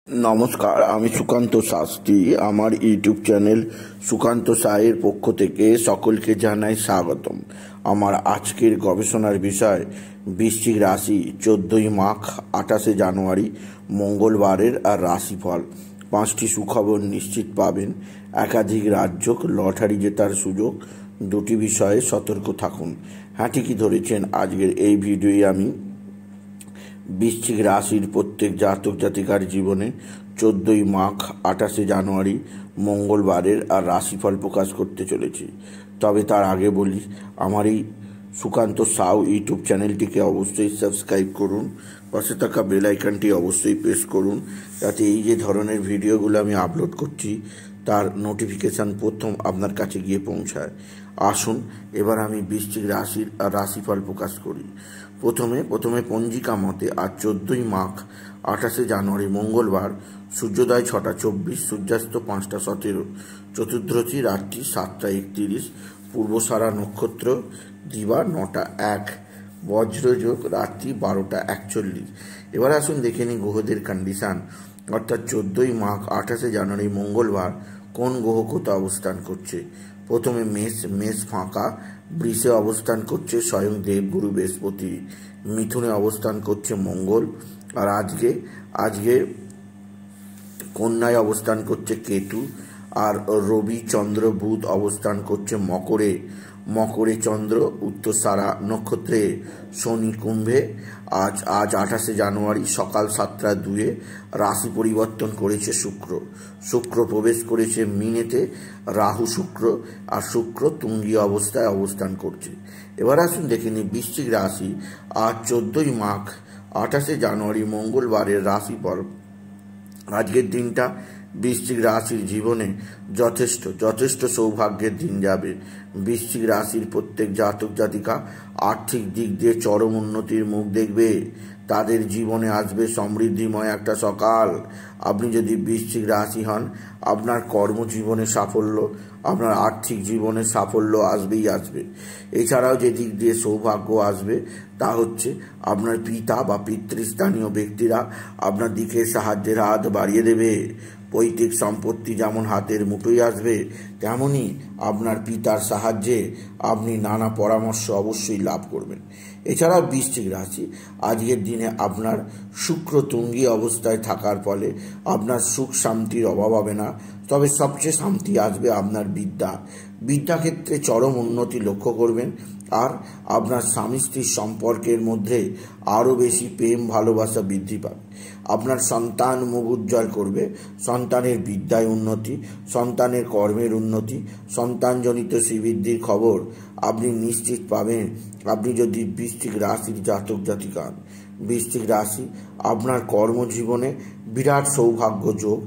নমস্কার, আমি সুকান্ত শাস্ত্রী। আমার ইউটিউব চ্যানেল সুকান্ত সাহের পক্ষ থেকে সকলকে জানাই স্বাগতম। আমার আজকের গবেষণার বিষয় বৃশ্চিক রাশি 14ই মাঘ 28শে জানুয়ারি মঙ্গলবারের আর রাশিফল। 5টি সুখবর নিশ্চিত পাবেন, একাধিক রাজ্য লটারি জেতার সুযোগ, 2টি বিষয়ে সতর্ক থাকুন। হ্যাঁ, ঠিকই ধরেছেন। আজকের এই ভিডিওয়ে আমি বৃশ্চিক রাশির প্রত্যেক জাতক জাতিকার জীবনে 14ই মাঘ 28শে জানুয়ারি মঙ্গলবারের আর রাশিফল প্রকাশ করতে চলেছি। তবে তার আগে বলি, আমার এই সুকান্ত সাউ ইউটিউব চ্যানেলটিকে অবশ্যই সাবস্ক্রাইব করুন, পাশে থাকা বেল আইকনটি অবশ্যই প্রেস করুন, যাতে এই যে ধরনের ভিডিওগুলো আমি আপলোড করছি তার নোটিফিকেশান প্রথম আপনার কাছে গিয়ে পৌঁছায়। আসুন এবার আমি বৃশ্চিক রাশির আর রাশিফল প্রকাশ করি। প্রথমে পঞ্জিকা মতে আজ 14ই মাঘ 28শে জানুয়ারি মঙ্গলবার, সূর্যোদয় 6টা 24, সূর্যাস্ত 5টা 17, চতুর্দশী রাত্রি 7টা 31, পূর্বসারা নক্ষত্র দিবা 9টা 1, বজ্রযোগ রাত্রি 12টা 41। এবার আসুন দেখে নিই গ্রহদের কন্ডিশান, অর্থাৎ 14ই মাঘ 28শে জানুয়ারি মঙ্গলবার কোন গ্রহ কোথায় অবস্থান করছে। প্রথমে মেষ ফাঁকা, বৃষে অবস্থান করছে স্বয়ং দেবগুরু বৃহস্পতি, মিথুনে অবস্থান করছে মঙ্গল, আর আজকে কন্যায় অবস্থান করছে কেতু, আর রবি চন্দ্র বুধ অবস্থান করছে মকরে চন্দ্র উত্তরসারা নক্ষত্রে, শনি কুম্ভে। আজ 28শে জানুয়ারি সকাল 7টা 2 রাশি পরিবর্তন করেছে শুক্র প্রবেশ করেছে মীনেতে, রাহু শুক্র তুঙ্গী অবস্থায় অবস্থান করছে। এবার আসুন দেখে নিই বৃশ্চিক রাশি আজ 14ই মাঘ 28শে জানুয়ারি মঙ্গলবারের রাশিফল। আজকের দিনটা বৃশ্চিক রাশির জীবনে যথেষ্ট সৌভাগ্যের দিন যাবে। বৃশ্চিক রাশির প্রত্যেক জাতক জাতিকা আর্থিক দিক দিয়ে চরম উন্নতির মুখ দেখবে। তাদের জীবনে আসবে সমৃদ্ধিময় একটা সকাল। আপনি যদি বৃশ্চিক রাশি হন, আপনার কর্মজীবনে সাফল্য, আপনার আর্থিক জীবনে সাফল্য আসবে। এছাড়াও যে দিক দিয়ে সৌভাগ্য আসবে তা হচ্ছে আপনার পিতা বা পিতৃস্থানীয় ব্যক্তিরা আপনার দিকে সাহায্যের হাত বাড়িয়ে দেবে। পৈতৃক সম্পত্তি যেমন হাতের মুঠোয় আসবে, তেমনি আপনার পিতার সাহায্যে আপনি নানা পরামর্শ অবশ্যই লাভ করবেন। এছাড়াও বৃশ্চিক রাশি আজকের দিনে আপনার শুক্র তুঙ্গী অবস্থায় থাকার ফলে আপনার সুখ শান্তির অভাব হবে না। তবে সবচেয়ে শান্তি আসবে আপনার বিদ্যাক্ষেত্রে চরম উন্নতি লক্ষ্য করবেন। আর আপনার স্বামী স্ত্রীর সম্পর্কের মধ্যে আরও বেশি প্রেম ভালোবাসা বৃদ্ধি পাবে। আপনার সন্তান মুখ উজ্জ্বল করবে। সন্তানের বিদ্যায় উন্নতি, সন্তানের কর্মের উন্নতি, সন্তানজনিত শ্রীবৃদ্ধির খবর আপনি নিশ্চিত পাবেন আপনি যদি বৃশ্চিক রাশির জাতক জাতিকা হন। বৃশ্চিক রাশি আপনার কর্মজীবনে বিরাট সৌভাগ্য যোগ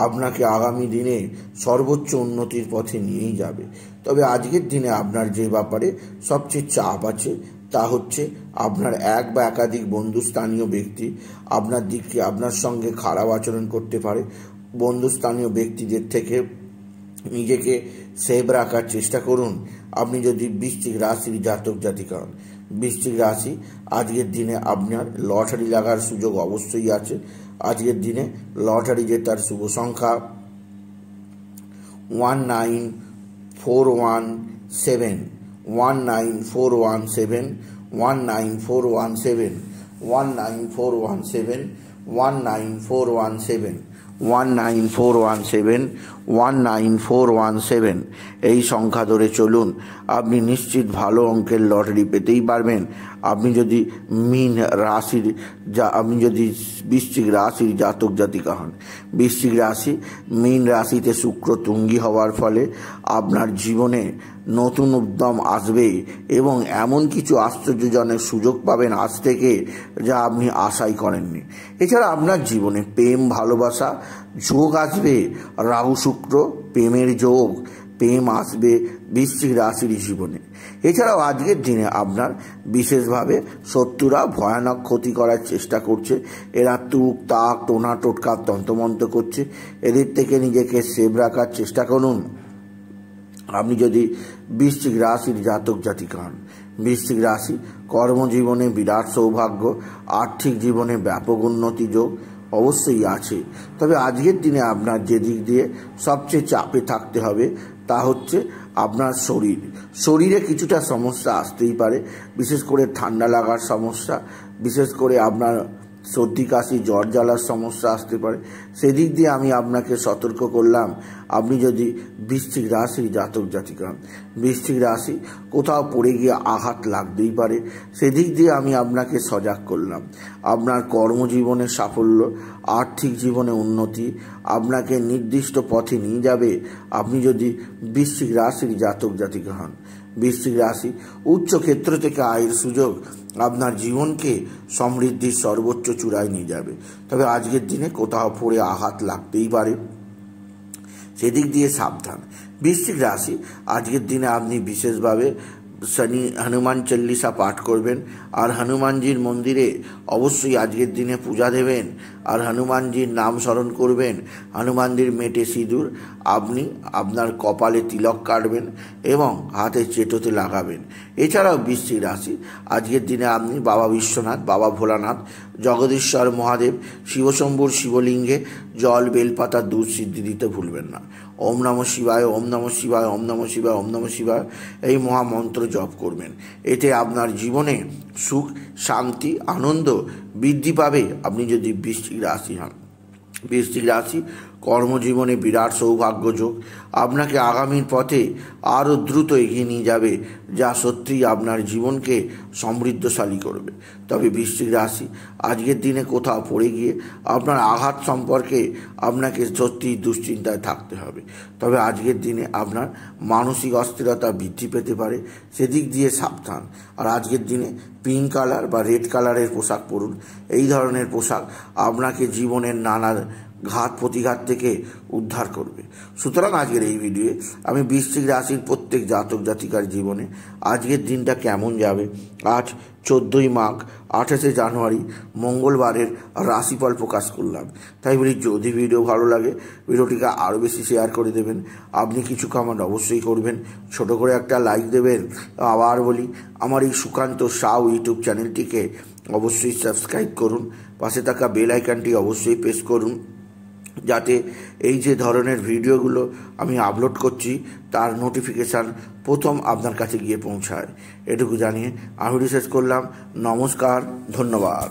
আপনাকে আগামী দিনে সর্বোচ্চ উন্নতির পথে নিয়েই যাবে। তবে আজকের দিনে আপনার যে ব্যাপারে সবচেয়ে চাপ আছে তা হচ্ছে আপনার এক বা একাধিক বন্ধুস্থানীয় ব্যক্তি আপনার সঙ্গে খারাপ আচরণ করতে পারে। বন্ধুস্থানীয় ব্যক্তিদের থেকে নিজেকে সেভ রাখার চেষ্টা করুন আপনি যদি বৃশ্চিক রাশির জাতক জাতিকা হন। বৃশ্চিক রাশি আজকের দিনে আপনার লটারি লাগার সুযোগ অবশ্যই আছে। আজকের দিনে লটারি জেতার শুভ সংখ্যা 19417, 19417, 19417, 19417, 19417, 19417, 19417 এই সংখ্যা ধরে চলুন, আপনি নিশ্চিত ভালো অঙ্কের লটারি পেতেই পারবেন। আপনি যদি বৃশ্চিক রাশির জাতক জাতিকা হন। বৃশ্চিক রাশি মীন রাশিতে শুক্র তুঙ্গী হওয়ার ফলে আপনার জীবনে নতুন উদ্যম আসবে এবং এমন কিছু আশ্চর্যজনক সুযোগ পাবেন আজ থেকে যা আপনি আশাই করেননি। এছাড়া আপনার জীবনে প্রেম ভালোবাসা যোগ আসবে। রাহু শুক্র প্রেমের যোগ, প্রেম আসবে বৃশ্চিক রাশির জীবনে। এছাড়াও আজকের দিনে আপনার বিশেষভাবে শত্রুরা ভয়ানক ক্ষতি করার চেষ্টা করছে। এরা তুক তাক টোনা টোটকা তন্ত্রমন্ত্র করছে। এদের থেকে নিজেকে সেভ রাখার চেষ্টা করুন আপনি যদি বৃশ্চিক রাশির জাতক জাতিকা হন। বৃশ্চিক রাশি কর্মজীবনে বিরাট সৌভাগ্য, আর্থিক জীবনে ব্যাপক উন্নতি যোগ, অবশ্যই আছে। তবে আজকের দিনে আপনার যে দিক দিয়ে সবচেয়ে চাপে থাকতে হবে তা হচ্ছে আপনার শরীরে কিছুটা সমস্যা আসতেই পারে, বিশেষ করে ঠান্ডা লাগার সমস্যা, বিশেষ করে আপনার সর্দি কাশি জ্বর জ্বালার সমস্যা আসতে পারে। সেদিক দিয়ে আমি আপনাকে সতর্ক করলাম। আপনি যদি বৃশ্চিক রাশির জাতক জাতিকা, বৃশ্চিক রাশি কোথাও পড়ে গিয়ে আঘাত লাগতেই পারে, সেদিক দিয়ে আমি আপনাকে সজাগ করলাম। আপনার কর্মজীবনে সাফল্য, আর্থিক জীবনে উন্নতি আপনাকে নির্দিষ্ট পথে নিয়ে যাবে আপনি যদি বৃশ্চিক রাশির জাতক জাতিকা হন। বৃশ্চিক রাশি উচ্চ ক্ষেত্র থেকে আয়ের সুযোগ আপনার জীবনকে সমৃদ্ধির সর্বোচ্চ চূড়ায় নিয়ে যাবে। তবে আজকের দিনে কোথাও পড়ে আঘাত লাগতেই পারে, সেদিক দিয়ে সাবধান। বৃশ্চিক রাশি আজকের দিনে আপনি বিশেষভাবে হনুমান চল্লিশা পাঠ করবেন, আর হনুমানজির মন্দিরে অবশ্যই আজকের দিনে পূজা দেবেন, আর হনুমানজির নাম স্মরণ করবেন। হনুমানজির মেটে সিঁদুর আপনি আপনার কপালে তিলক কাটবেন এবং হাতে চেটোতে লাগাবেন। এছাড়াও বৃশ্চিক রাশি আজকের দিনে আপনি বাবা বিশ্বনাথ, বাবা ভোলানাথ, জগদীশ্বর মহাদেব, শিবশম্ভুর শিবলিঙ্গে জল বেলপাতা দুধ সিদ্ধি দিতে ভুলবেন না। ওম নমঃ শিবায়, ওম নমঃ শিবায়, ওম নমঃ শিবায়, ওম নমঃ শিবায় এই মহামন্ত্র জপ করবেন। এতে আপনার জীবনে সুখ, শান্তি, আনন্দ বৃদ্ধি পাবে আপনি যদি বৃশ্চিক রাশি হন। বৃশ্চিক রাশি কর্মজীবনে বিরাট সৌভাগ্য যোগ আপনাকে আগামীর পথে আরও দ্রুত এগিয়ে নিয়ে যাবে, যা সত্যিই আপনার জীবনকে সমৃদ্ধশালী করবে। তবে বৃশ্চিক রাশি আজকের দিনে কোথাও পড়ে গিয়ে আপনার আঘাত সম্পর্কে আপনাকে সত্যিই দুশ্চিন্তায় থাকতে হবে। তবে আজকের দিনে আপনার মানসিক অস্থিরতা বৃদ্ধি পেতে পারে, সেদিক দিয়ে সাবধান। আর আজকের দিনে পিঙ্ক কালার বা রেড কালারের পোশাক পরুন। এই ধরনের পোশাক আপনাকে জীবনের নানা ঘাত প্রতিঘাত থেকে উদ্ধার করবে। সুতরাং আজকের এই ভিডিওয়ে আমি বৃশ্চিক রাশির প্রত্যেক জাতক জাতিকার জীবনে আজকের দিনটা কেমন যাবে, আজ 14ই মাঘ 28শে জানুয়ারি মঙ্গলবারের রাশিফল প্রকাশ করলাম। তাই বলি, যদি ভিডিও ভালো লাগে ভিডিওটিকে আরও বেশি শেয়ার করে দেবেন। আপনি কিছু কমেন্ট অবশ্যই করবেন, ছোট করে একটা লাইক দেবেন। আবার বলি, আমার এই সুকান্ত সাউ ইউটিউব চ্যানেলটিকে অবশ্যই সাবস্ক্রাইব করুন, পাশে থাকা বেল আইকনটি অবশ্যই প্রেস করুন, যাতে এই যে ধরনের ভিডিওগুলো আমি আপলোড করছি তার নোটিফিকেশান প্রথম আপনার কাছে গিয়ে পৌঁছায়। এটুকু জানিয়ে আমি শেষ করলাম। নমস্কার, ধন্যবাদ।